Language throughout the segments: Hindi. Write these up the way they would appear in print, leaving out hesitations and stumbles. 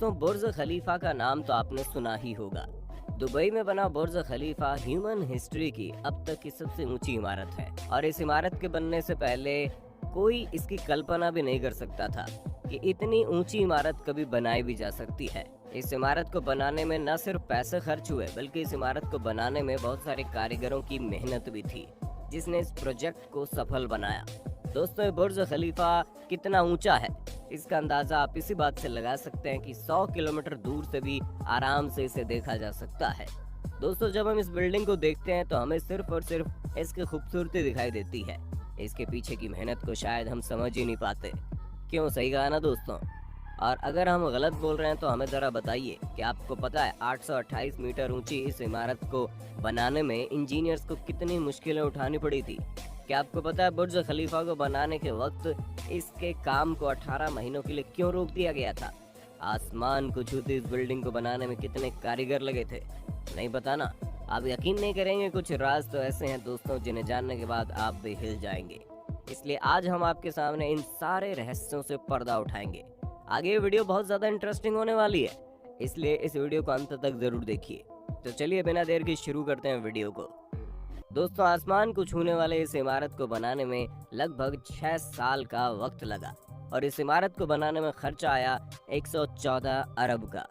दोस्तों, बुर्ज खलीफा का नाम तो आपने सुना ही होगा। दुबई में बना बुर्ज खलीफा ह्यूमन हिस्ट्री की अब तक की सबसे ऊंची इमारत है और इस इमारत के बनने से पहले कोई इसकी कल्पना भी नहीं कर सकता था कि इतनी ऊंची इमारत कभी बनाई भी जा सकती है। इस इमारत को बनाने में न सिर्फ पैसे खर्च हुए बल्कि इस इमारत को बनाने में बहुत सारे कारीगरों की मेहनत भी थी, जिसने इस प्रोजेक्ट को सफल बनाया। दोस्तों, ये बुर्ज खलीफा कितना ऊंचा है इसका अंदाजा आप इसी बात से लगा सकते हैं कि 100 किलोमीटर दूर से भी आराम से इसे देखा जा सकता है। दोस्तों, जब हम इस बिल्डिंग को देखते हैं तो हमें सिर्फ और सिर्फ इसकी खूबसूरती दिखाई देती है। इसके पीछे की मेहनत को शायद हम समझ ही नहीं पाते। क्यों, सही कहा ना दोस्तों? और अगर हम गलत बोल रहे हैं तो हमें जरा बताइए कि आपको पता है 828 मीटर ऊंची इस इमारत को बनाने में इंजीनियर्स को कितनी मुश्किलें उठानी पड़ी थी। क्या आपको पता है बुर्ज खलीफा को बनाने के वक्त इसके काम को 18 महीनों के लिए क्यों रोक दिया गया था? आसमान को छूती इस बिल्डिंग को बनाने में कितने कारीगर लगे थे, नहीं पता ना? आप यकीन नहीं करेंगे, कुछ राज तो ऐसे हैं दोस्तों जिन्हें जानने के बाद आप भी हिल जाएंगे। इसलिए आज हम आपके सामने इन सारे रहस्यों से पर्दा उठाएंगे। आगे ये वीडियो बहुत ज्यादा इंटरेस्टिंग होने वाली है, इसलिए इस वीडियो को अंत तक जरूर देखिए। तो चलिए बिना देर के शुरू करते हैं वीडियो को। दोस्तों, आसमान को छूने वाले इस इमारत को बनाने में लगभग 6 साल का वक्त लगा और इस इमारत को बनाने में खर्चा आया 114 अरब का।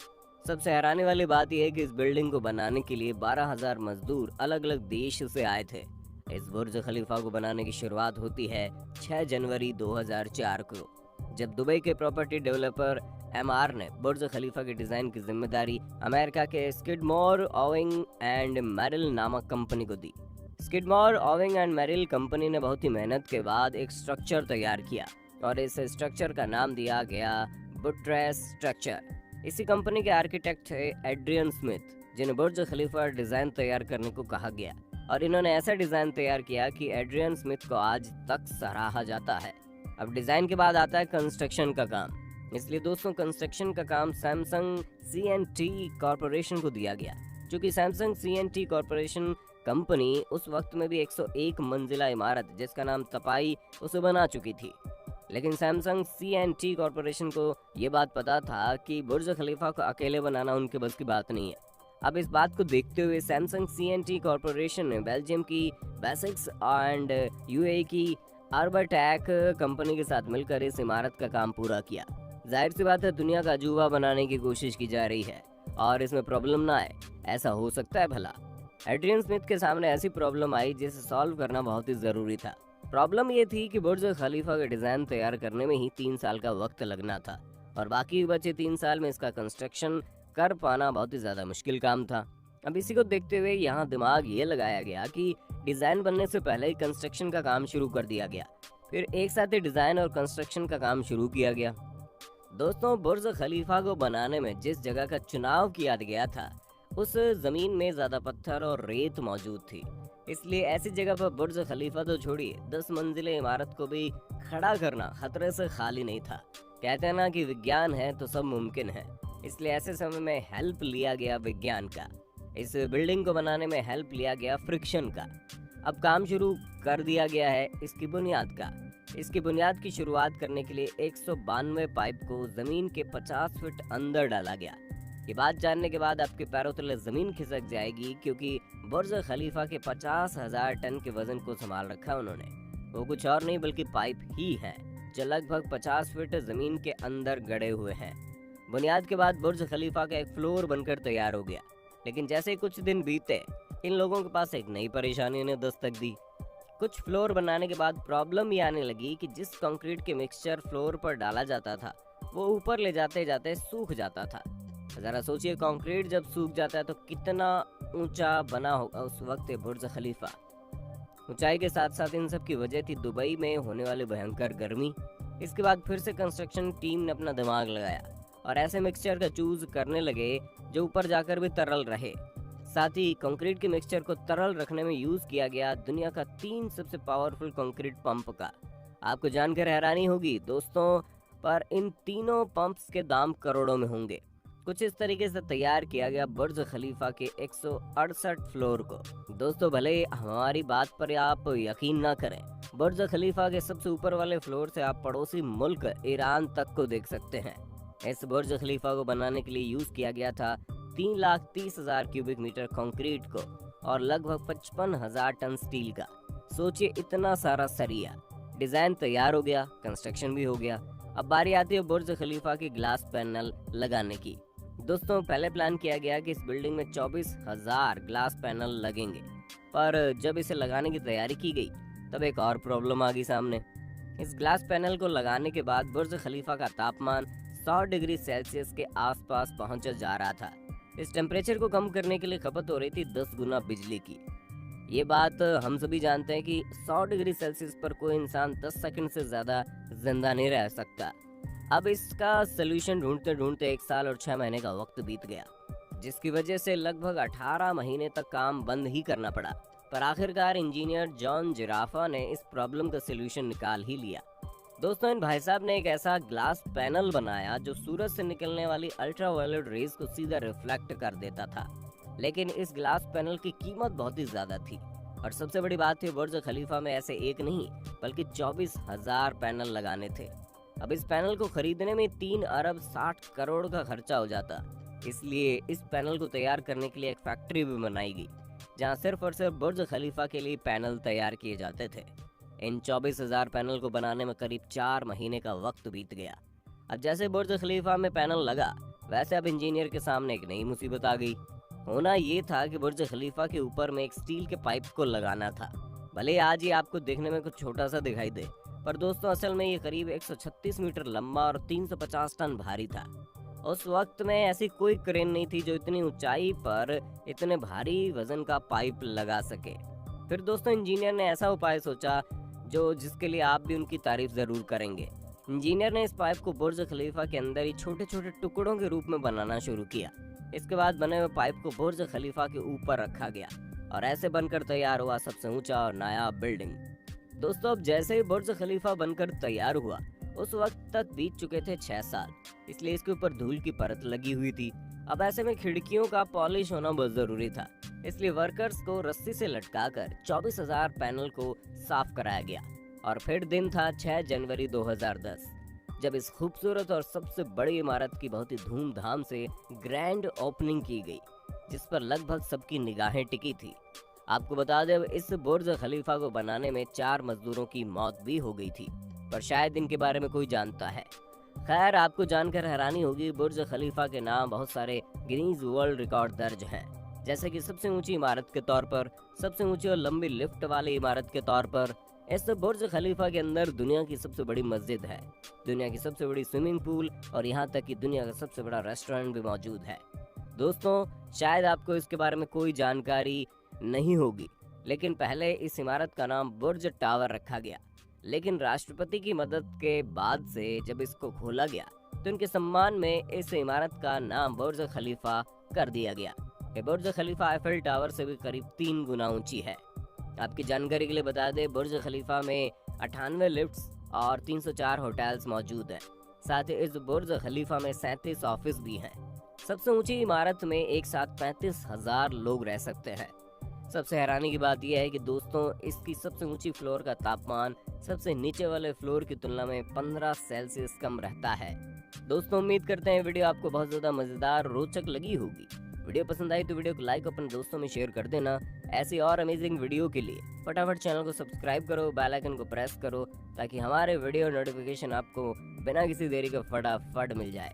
सबसे हैरानी वाली बात यह है कि इस बिल्डिंग को बनाने के लिए 12,000 मजदूर अलग अलग देश से आए थे। इस बुर्ज खलीफा को बनाने की शुरुआत होती है 6 जनवरी 2004 को, जब दुबई के प्रॉपर्टी डेवलपर MR ने बुर्ज खलीफा के डिजाइन की जिम्मेदारी अमेरिका के स्किडमोर ओविंग एंड मैरिल नामक कंपनी को दी। Skidmore Owings and Merrill company ने बहुत ही मेहनत के बाद एक स्ट्रक्चर तैयार किया और इस स्ट्रक्चर का नाम दिया गया बुट्रेस स्ट्रक्चर। इसी कंपनी के आर्किटेक्ट थे एड्रियन स्मिथ, जिन्हें बुर्ज खलीफा डिजाइन तैयार करने को कहा गया और इन्होंने ऐसा डिजाइन तैयार किया कि एड्रियन स्मिथ को आज तक सराहा जाता है। अब डिजाइन के बाद आता है कंस्ट्रक्शन का काम। इसलिए दोस्तों, कंस्ट्रक्शन का काम सैमसंग CNT कॉर्पोरेशन को दिया गया। क्योंकि सैमसंग CNT कॉर्पोरेशन कंपनी उस वक्त में भी 101 मंजिला इमारत जिसका नाम तपाई उसे बना चुकी थी, लेकिन सैमसंग CNT कॉर्पोरेशन को ये बात पता था कि बुर्ज खलीफा को अकेले बनाना उनके बस की बात नहीं है। अब इस बात को देखते हुए सैमसंग CNT कॉर्पोरेशन ने बेल्जियम की बेसिक्स एंड UAE की अर्बटेक कंपनी के साथ मिलकर इस इमारत का काम पूरा किया। जाहिर सी बात है, दुनिया का अजूबा बनाने की कोशिश की जा रही है और इसमें प्रॉब्लम ना आए, ऐसा हो सकता है भला? एड्रियन स्मिथ के सामने ऐसी प्रॉब्लम आई जिसे सॉल्व करना बहुत ही जरूरी था। प्रॉब्लम ये थी कि बुर्ज खलीफा का डिजाइन तैयार करने में ही 3 साल का वक्त लगना था और बाकी बचे 3 साल में इसका कंस्ट्रक्शन कर पाना बहुत ही ज्यादा मुश्किल काम था। अब इसी को देखते हुए यहाँ दिमाग ये लगाया गया कि डिजाइन बनने से पहले ही कंस्ट्रक्शन का काम शुरू कर दिया गया। फिर एक साथ ही डिजाइन और कंस्ट्रक्शन का काम शुरू किया गया। दोस्तों, बुर्ज खलीफा को बनाने में जिस जगह का चुनाव किया गया था उस जमीन में ज्यादा पत्थर और रेत मौजूद थी, इसलिए ऐसी जगह पर बुर्ज खलीफा तो छोड़िए 10 मंजिले इमारत को भी खड़ा करना खतरे से खाली नहीं था। कहते हैं ना कि विज्ञान है तो सब मुमकिन है, इसलिए ऐसे समय में हेल्प लिया गया विज्ञान का। इस बिल्डिंग को बनाने में हेल्प लिया गया फ्रिक्शन का। अब काम शुरू कर दिया गया है इसकी बुनियाद का। इसकी बुनियाद की शुरुआत करने के लिए 192 पाइप को जमीन के 50 फीट अंदर डाला गया। ये बात जानने के बाद आपके पैरों तले जमीन खिसक जाएगी, क्योंकि बुर्ज खलीफा के 50,000 टन के वजन को संभाल रखा है उन्होंने। वो कुछ और नहीं बल्कि पाइप ही है जो लगभग 50 फीट जमीन के अंदर गड़े हुए हैं। बुनियाद के बाद बुर्ज खलीफा का एक फ्लोर बनकर तैयार हो गया, लेकिन जैसे कुछ दिन बीते इन लोगों के पास एक नई परेशानी ने दस्तक दी। कुछ फ्लोर बनाने के बाद प्रॉब्लम ये आने लगी कि जिस कंक्रीट के मिक्सचर फ्लोर पर डाला जाता था वो ऊपर ले जाते जाते सूख जाता था। जरा सोचिए, कंक्रीट जब सूख जाता है तो कितना ऊंचा बना होगा उस वक्त बुर्ज खलीफा। ऊंचाई के साथ साथ इन सब की वजह थी दुबई में होने वाली भयंकर गर्मी। इसके बाद फिर से कंस्ट्रक्शन टीम ने अपना दिमाग लगाया और ऐसे मिक्सचर का चूज करने लगे जो ऊपर जाकर भी तरल रहे। साथ ही कंक्रीट के मिक्सचर को तरल रखने में यूज किया गया दुनिया का 3 सबसे पावरफुल कंक्रीट पंप का। आपको जानकर हैरानी होगी दोस्तों, पर इन तीनों पंप्स के दाम करोड़ों में होंगे। कुछ इस तरीके से तैयार किया गया बुर्ज खलीफा के 168 फ्लोर को। दोस्तों, भले हमारी बात पर आप यकीन ना करें, बुर्ज खलीफा के सबसे ऊपर वाले फ्लोर से आप पड़ोसी मुल्क ईरान तक को देख सकते हैं। इस बुर्ज खलीफा को बनाने के लिए यूज किया गया था 3,30,000 क्यूबिक मीटर कंक्रीट को और लगभग 55,000 टन स्टील का। सोचिए, इतना सारा सरिया। डिजाइन तैयार हो गया, कंस्ट्रक्शन भी हो गया। अब बारी आती है बुर्ज खलीफा के ग्लास पैनल लगाने की। दोस्तों, पहले प्लान किया गया कि इस बिल्डिंग में 24,000 ग्लास पैनल लगेंगे, पर जब इसे लगाने की तैयारी की गई तब एक और प्रॉब्लम आ गई सामने। इस ग्लास पैनल को लगाने के बाद बुर्ज खलीफा का तापमान 100 डिग्री सेल्सियस के आसपास पहुंच जा रहा था। इस टेम्परेचर को कम करने के लिए खपत हो रही थी 10 गुना बिजली की। ये बात हम सभी जानते हैं कि 100 डिग्री सेल्सियस पर कोई इंसान 10 सेकंड से ज़्यादा जिंदा नहीं रह सकता। अब इसका सोल्यूशन ढूंढते ढूंढते 1 साल और 6 महीने का वक्त बीत गया, जिसकी वजह से लगभग 18 महीने तक काम बंद ही करना पड़ा। पर आखिरकार इंजीनियर जॉन जिराफा ने इस प्रॉब्लम का सोल्यूशन निकाल ही लिया। दोस्तों, इन भाई साहब ने एक ऐसा ग्लास पैनल बनाया जो सूरज से निकलने वाली अल्ट्रावायलेट रेज को सीधा रिफ्लेक्ट कर देता था। लेकिन इस ग्लास पैनल की कीमत बहुत ही ज्यादा थी और सबसे बड़ी बात थी, बुर्ज खलीफा में ऐसे एक नहीं बल्कि 24,000 पैनल लगाने थे। अब इस पैनल को खरीदने में 3 अरब 60 करोड़ का खर्चा हो जाता। इसलिए इस पैनल को तैयार करने के लिए एक फैक्ट्री भी बनाई गई जहां सिर्फ और सिर्फ बुर्ज खलीफा के लिए पैनल तैयार किए जाते थे। इन 24,000 पैनल को बनाने में करीब 4 महीने का वक्त बीत गया। अब जैसे बुर्ज खलीफा में पैनल लगा, वैसे अब इंजीनियर के सामने एक नई मुसीबत आ गई। होना ये था कि बुर्ज खलीफा के ऊपर में एक स्टील के पाइप को लगाना था। भले आज ये आपको देखने में कुछ छोटा सा दिखाई दे, पर दोस्तों असल में ये करीब 136 मीटर लंबा और 350 टन भारी था। उस वक्त में ऐसी कोई क्रेन नहीं थी जो इतनी ऊंचाई पर इतने भारी वजन का पाइप लगा सके। फिर दोस्तों इंजीनियर ने ऐसा उपाय सोचा जिसके लिए आप भी उनकी तारीफ जरूर करेंगे। इंजीनियर ने इस पाइप को बुर्ज खलीफा के अंदर ही छोटे छोटे टुकड़ों के रूप में बनाना शुरू किया। इसके बाद बने हुए पाइप को बुर्ज खलीफा के ऊपर रखा गया और ऐसे बनकर तैयार हुआ सबसे ऊंचा और नायाब बिल्डिंग। दोस्तों, अब जैसे ही बुर्ज खलीफा बनकर तैयार हुआ, उस वक्त तक बीत चुके थे 6 साल, इसलिए इसके ऊपर धूल की परत लगी हुई थी। अब ऐसे में खिड़कियों का पॉलिश होना बहुत जरूरी था, इसलिए वर्कर्स को रस्सी से लटकाकर 24,000 पैनल को साफ कराया गया। और फिर दिन था 6 जनवरी 2010, जब इस खूबसूरत और सबसे बड़ी इमारत की बहुत ही धूमधाम से ग्रैंड ओपनिंग की गई, जिस पर लगभग सबकी निगाहें टिकी थी। आपको बता दें, इस बुर्ज खलीफा को बनाने में 4 मजदूरों की मौत भी हो गई थी, पर शायद इनके बारे में कोई जानता है। खैर, आपको जानकर हैरानी होगी, बुर्ज खलीफा के नाम बहुत सारे गिनीज वर्ल्ड रिकॉर्ड दर्ज हैं, जैसे कि सबसे ऊंची इमारत के तौर पर, सबसे ऊंची और लंबी लिफ्ट वाली इमारत के तौर पर। इस बुर्ज खलीफा के अंदर दुनिया की सबसे बड़ी मस्जिद है, दुनिया की सबसे बड़ी स्विमिंग पूल और यहाँ तक कि दुनिया का सबसे बड़ा रेस्टोरेंट भी मौजूद है। दोस्तों, शायद आपको इसके बारे में कोई जानकारी नहीं होगी, लेकिन पहले इस इमारत का नाम बुर्ज टावर रखा गया। लेकिन राष्ट्रपति की मदद के बाद से जब इसको खोला गया तो उनके सम्मान में इस इमारत का नाम बुर्ज खलीफा कर दिया गया। ये बुर्ज खलीफा एफिल टावर से भी करीब 3 गुना ऊंची है। आपकी जानकारी के लिए बता दें, बुर्ज खलीफा में 98 लिफ्ट्स और 304 होटल्स मौजूद हैं। साथ ही इस बुर्ज खलीफा में 37 ऑफिस भी हैं। सबसे ऊंची इमारत में एक साथ 35,000 लोग रह सकते हैं। सबसे हैरानी की बात यह है कि दोस्तों, इसकी सबसे ऊंची फ्लोर का तापमान सबसे नीचे वाले फ्लोर की तुलना में 15 सेल्सियस कम रहता है। दोस्तों, उम्मीद करते हैं वीडियो आपको बहुत ज़्यादा मज़ेदार रोचक लगी होगी। वीडियो पसंद आई तो वीडियो को लाइक अपने दोस्तों में शेयर कर देना। ऐसी और अमेजिंग वीडियो के लिए फटाफट चैनल को सब्सक्राइब करो, बेल आइकन को प्रेस करो ताकि हमारे वीडियो नोटिफिकेशन आपको बिना किसी देरी के फटाफट मिल जाए।